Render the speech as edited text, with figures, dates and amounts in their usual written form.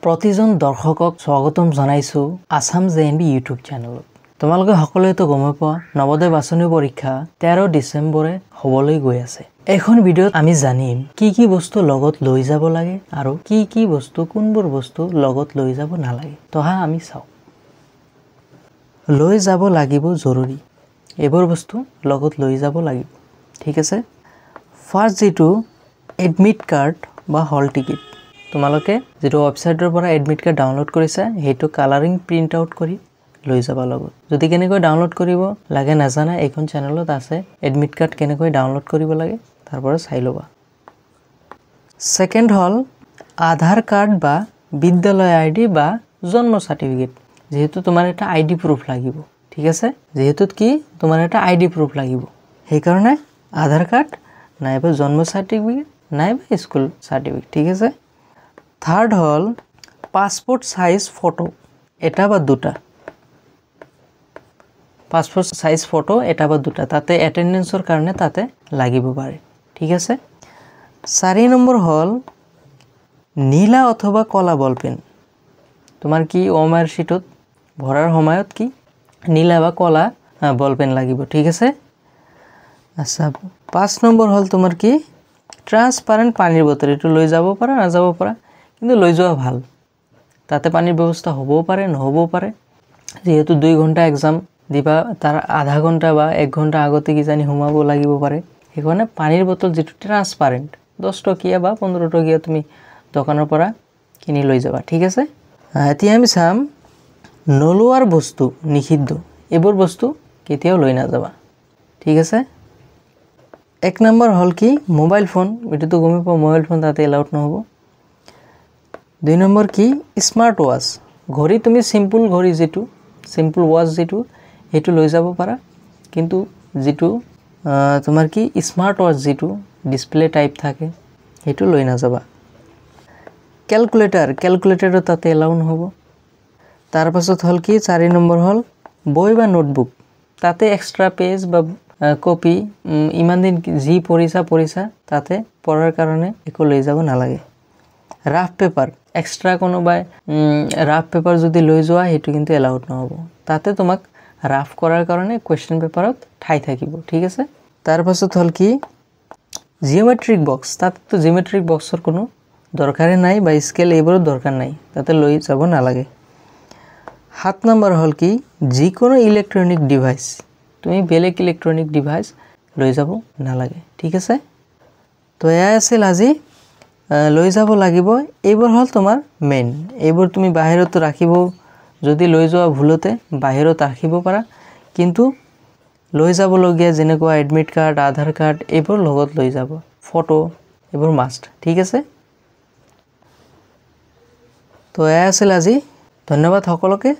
प्रतिजन दर्शকক स्वागतम जनाइছো Assam JNB YouTube channel তোমালোকে সকলোৱেতো গম পোৱা নৱোদয় বাছনি পৰীক্ষা 13 ডিসেম্বৰে হ'বলৈ গৈ আছে এখন ভিডিঅ'ত আমি জানিম কি বস্তু লগত লৈ যাব লাগে আৰু কি বস্তু কোনবোৰ বস্তু লগত লৈ যাব নালাগে তহা আমি চাও লৈ যাব লাগিব জৰুৰী এবোৰ বস্তু লগত লৈ যাব লাগিব ঠিক আছে ফাৰ্স্ট যেটো এডমিট কাৰ্ড বা হল টিকেট তোমালোকে যেটো ওয়েবসাইটৰ পৰা এডমিট কাৰ্ড ডাউনলোড কৰিছা হেটো কালাৰিং প্ৰিন্ট আউট কৰি লৈ যাবা লগত যদি কেনেকৈ ডাউনলোড কৰিব লাগে নাজানা এইখন চেনেলত আছে এডমিট কাৰ্ড কেনেকৈ ডাউনলোড কৰিব লাগে তাৰ পৰা চাই লবা সেকেন্ড হল আধাৰ কাৰ্ড বা বিদ্যালয় আইডি বা জন্ম সাৰ্টিফিকেট যেহেতু তোমাৰ এটা আইডি প্ৰুফ লাগিব ঠিক আছে যেহেতু কি তোমাৰ এটা আইডি প্ৰুফ লাগিব সেই কাৰণে আধাৰ কাৰ্ড নাইবা জন্ম সাৰ্টিফিকেট নাইবা স্কুল সাৰ্টিফিকেট ঠিক আছে থাৰ্ড হল পাসপোৰ্ট সাইজ ফটো এটা বা দুটা পাসপোৰ্ট সাইজ ফটো এটা বা দুটা তাতে অ্যাটেন্ডেন্সৰ কাৰণে তাতে লাগিব পাৰে ঠিক আছে 4 নম্বৰ হল নীলা অথবা কলা বল পেন তোমাৰ কি ওমাৰ শীটত ভৰাৰ সময়ত কি নীলা বা কলা বল পেন লাগিব ঠিক আছে আচ্ছা 5 নম্বৰ হল তোমাৰ কি ট্ৰান্সপাৰেন্ট পানীৰ বটল এটো লৈ যাব পাৰা না যাব পাৰা কিন্তু লৈ যোৱা ভাল তাতে পানীৰ ব্যৱস্থা হ'বও পাৰে নহবও পাৰে যেহেতু 2 ঘন্টা এক্সাম দিবা তার আধা ঘন্টা বা 1 ঘন্টা আগতে কি জানি হুমাবো লাগিব পারে এখানে পানির বোতল যেটো ট্রান্সপারেন্ট 10 টকিয়া বা 15 টকিয়া তুমি দোকানৰ পৰা কিনি লৈ যাবা ঠিক আছে এতিয়া আমি চাম নলোৱাৰ বস্তু নিষিদ্ধ এবোৰ বস্তু কেতিয়াও লৈ না যাবা ঠিক আছে 1 নম্বৰ হল কি মোবাইল ফোন এটো তো গমে পাও মোবাইল ফোন তাতে এলাউড নহব 2 নম্বৰ কি স্মার্ট ওয়াচ ঘড়ি তুমি সিম্পল ঘড়ি যেটো সিম্পল ওয়াচ যেটো হেতু লৈ যাব পাৰা কিন্তু যেটো তোমাৰ কি স্মাৰ্ট ওয়াচ যেটো ডিসপ্লে টাইপ থাকে হেতু লৈ না যাবা ক্যালকুলেটৰ তাতে এলাউ নহব তাৰ পাছত হল কি 4 নম্বৰ হল বই বা নোটবুক তাতে এক্সট্ৰা পেজ বা কপি ইমান দিন জি পঢ়িছা তাতে পঢ়াৰ কাৰণে একো লৈ যাব নালাগে ৰাফ পেপাৰ এক্সট্ৰা কোনো বাই ৰাফ পেপাৰ যদি লৈ যোৱা হেতু কিন্তু এলাউড নহব তাতে তোমাক রাফ করার কারণে কোয়েশ্চন পেপারত ঠাই থাকিব ঠিক আছে তার পাছত হল কি জিওমেট্রিক বক্স তাতে তো জিওমেট্রিক বক্সৰ কোনো দৰকাৰে নাই বা স্কেল এইবোৰ দৰকাৰ নাই তাতে লৈ যাব নালাগে 7 নম্বৰ হল কি যিকোনো ইলেক্ট্রনিক ডিভাইস তুমি বেলেগ ইলেক্ট্রনিক ডিভাইস লৈ যাব নালাগে ঠিক আছে তো এয়া আছিল আজি লৈ যাব লাগিব এইবোৰ হল তোমাৰ মেইন এইবোৰ তুমি বাহিৰত ৰাখিব যদি লৈ যোৱা ভুলতে বাহিৰত ৰাখিব পাৰা কিন্তু লৈ যাব লগিয়া যেনেকুৱা এডমিট কাৰ্ড আধাৰ কাৰ্ড এইবোৰ লগত লৈ যাব ফটো এইবোৰ মাস্ট ঠিক আছে তো এয়া আছিল আজি ধন্যবাদ সকলোকে